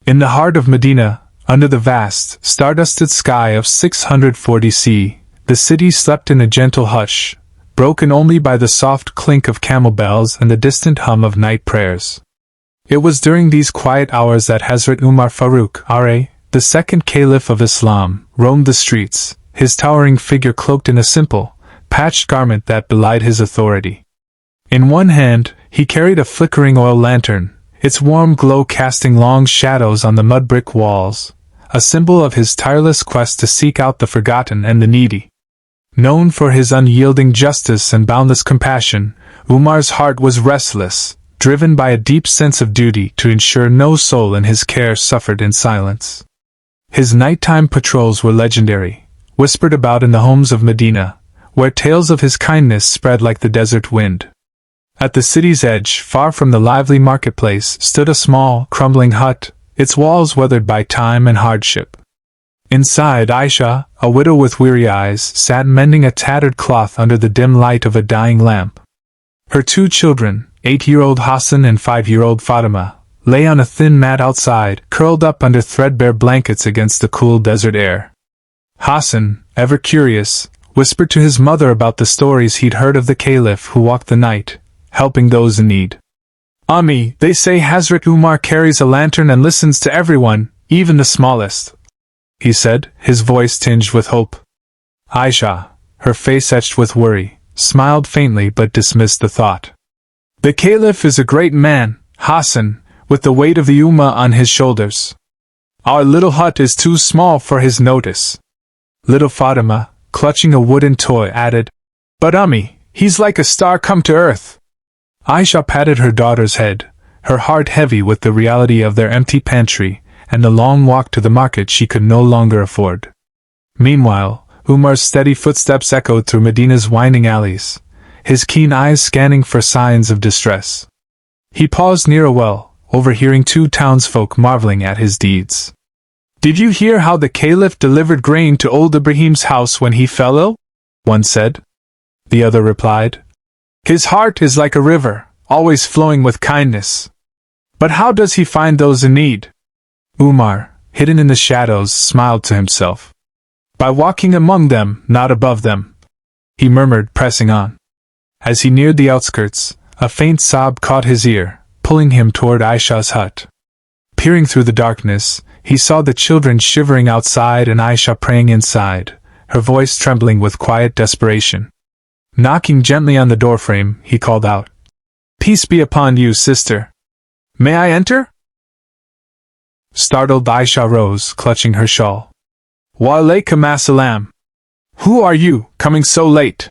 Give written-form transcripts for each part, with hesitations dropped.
In the heart of Medina, under the vast, star-dusted sky of 640 C, the city slept in a gentle hush, broken only by the soft clink of camel bells and the distant hum of night prayers. It was during these quiet hours that Hazrat Umar Farooq, R.A., the second Caliph of Islam, roamed the streets, his towering figure cloaked in a simple, patched garment that belied his authority. In one hand, he carried a flickering oil lantern, its warm glow casting long shadows on the mud brick walls, a symbol of his tireless quest to seek out the forgotten and the needy. Known for his unyielding justice and boundless compassion, Umar's heart was restless, driven by a deep sense of duty to ensure no soul in his care suffered in silence. His nighttime patrols were legendary, whispered about in the homes of Medina, where tales of his kindness spread like the desert wind. At the city's edge, far from the lively marketplace, stood a small, crumbling hut, its walls weathered by time and hardship. Inside, Aisha, a widow with weary eyes, sat mending a tattered cloth under the dim light of a dying lamp. Her two children, 8-year-old Hassan and 5-year-old Fatima, lay on a thin mat outside, curled up under threadbare blankets against the cool desert air. Hassan, ever curious, whispered to his mother about the stories he'd heard of the Caliph who walked the night, helping those in need. "Ummi, they say Hazrat Umar carries a lantern and listens to everyone, even the smallest," he said, his voice tinged with hope. Aisha, her face etched with worry, smiled faintly but dismissed the thought. "The Caliph is a great man, Hassan, with the weight of the Ummah on his shoulders. Our little hut is too small for his notice." Little Fatima, clutching a wooden toy, added, "But Ummi, he's like a star come to earth." Aisha patted her daughter's head, her heart heavy with the reality of their empty pantry and the long walk to the market she could no longer afford. Meanwhile, Umar's steady footsteps echoed through Medina's winding alleys, his keen eyes scanning for signs of distress. He paused near a well, overhearing two townsfolk marveling at his deeds. "Did you hear how the Caliph delivered grain to old Ibrahim's house when he fell ill?" one said. The other replied, "His heart is like a river, always flowing with kindness. But how does he find those in need?" Umar, hidden in the shadows, smiled to himself. "By walking among them, not above them," he murmured, pressing on. As he neared the outskirts, a faint sob caught his ear, pulling him toward Aisha's hut. Peering through the darkness, he saw the children shivering outside and Aisha praying inside, her voice trembling with quiet desperation. Knocking gently on the doorframe, he called out, "Peace be upon you, sister. May I enter?" Startled, Aisha rose, clutching her shawl. "Wa alaykum assalam. Who are you, coming so late?"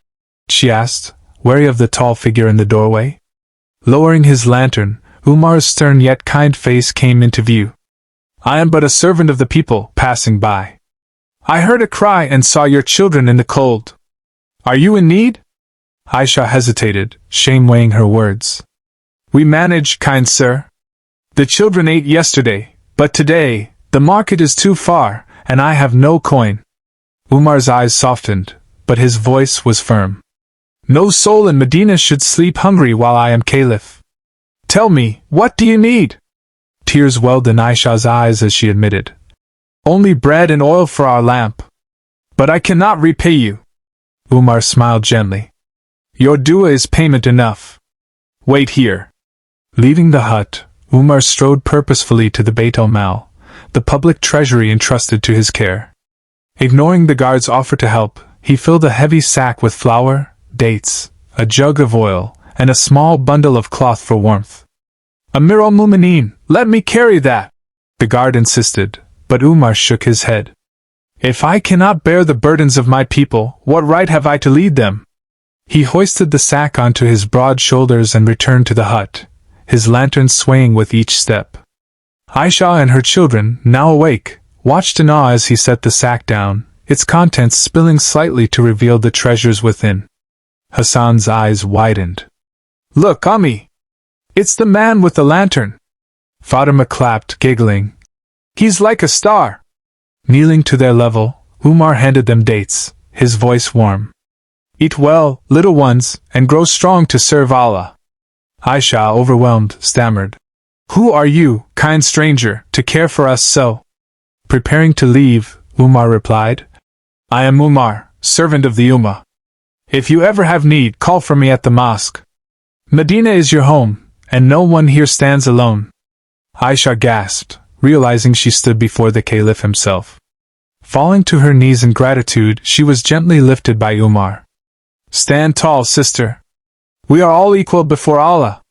she asked, wary of the tall figure in the doorway. Lowering his lantern, Umar's stern yet kind face came into view. "I am but a servant of the people, passing by. I heard a cry and saw your children in the cold. Are you in need?" Aisha hesitated, shame weighing her words. "We manage, kind sir. The children ate yesterday, but today, the market is too far, and I have no coin." Umar's eyes softened, but his voice was firm. "No soul in Medina should sleep hungry while I am Caliph. Tell me, what do you need?" Tears welled in Aisha's eyes as she admitted, "Only bread and oil for our lamp. But I cannot repay you." Umar smiled gently. "Your dua is payment enough. Wait here." Leaving the hut, Umar strode purposefully to the Beit al-Mal, the public treasury entrusted to his care. Ignoring the guard's offer to help, he filled a heavy sack with flour, dates, a jug of oil, and a small bundle of cloth for warmth. "Amir al-Mu'mineen, let me carry that," the guard insisted, but Umar shook his head. "If I cannot bear the burdens of my people, what right have I to lead them?" He hoisted the sack onto his broad shoulders and returned to the hut, his lantern swaying with each step. Aisha and her children, now awake, watched in awe as he set the sack down, its contents spilling slightly to reveal the treasures within. Hassan's eyes widened. "Look, Ummi! It's the man with the lantern!" Fatima clapped, giggling. "He's like a star!" Kneeling to their level, Umar handed them dates, his voice warm. "Eat well, little ones, and grow strong to serve Allah." Aisha, overwhelmed, stammered, Who are you, kind stranger, to care for us so? Preparing to leave, Umar replied. I am Umar, servant of the Ummah. If you ever have need, call for me at the mosque. Medina is your home, and no one here stands alone. Aisha gasped, realizing she stood before the Caliph himself. Falling to her knees in gratitude, she was gently lifted by Umar. Stand tall, sister. We are all equal before Allah.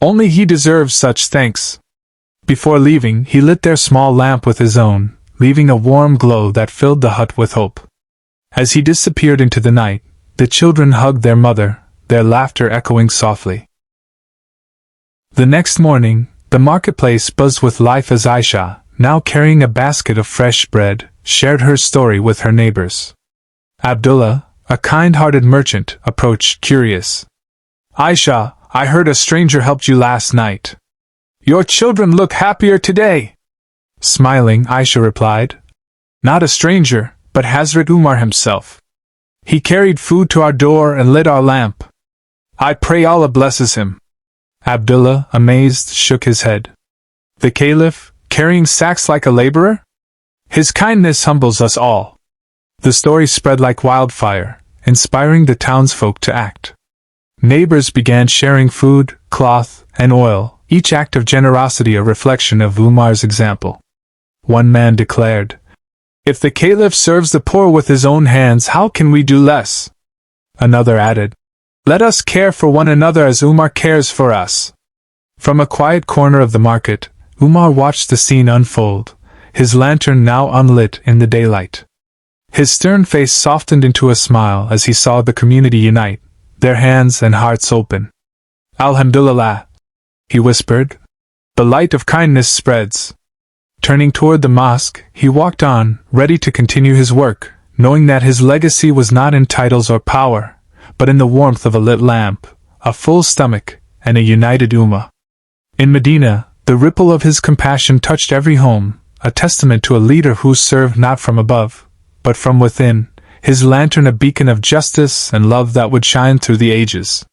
Only He deserves such thanks. Before leaving, he lit their small lamp with his own, leaving a warm glow that filled the hut with hope. As he disappeared into the night, the children hugged their mother, their laughter echoing softly. The next morning, the marketplace buzzed with life as Aisha, now carrying a basket of fresh bread, shared her story with her neighbors. Abdullah, a kind-hearted merchant, approached curious. Aisha, I heard a stranger helped you last night. Your children look happier today. Smiling, Aisha replied. Not a stranger, but Hazrat Umar himself. He carried food to our door and lit our lamp. I pray Allah blesses him. Abdullah, amazed, shook his head. The Caliph, carrying sacks like a laborer? His kindness humbles us all. The story spread like wildfire, inspiring the townsfolk to act. Neighbors began sharing food, cloth, and oil, each act of generosity a reflection of Umar's example. One man declared, If the Caliph serves the poor with his own hands, how can we do less? Another added, Let us care for one another as Umar cares for us. From a quiet corner of the market, Umar watched the scene unfold, his lantern now unlit in the daylight. His stern face softened into a smile as he saw the community unite, their hands and hearts open. Alhamdulillah, he whispered. The light of kindness spreads. Turning toward the mosque, he walked on, ready to continue his work, knowing that his legacy was not in titles or power, but in the warmth of a lit lamp, a full stomach, and a united ummah. In Medina, the ripple of his compassion touched every home, a testament to a leader who served not from above, but from within, his lantern a beacon of justice and love that would shine through the ages.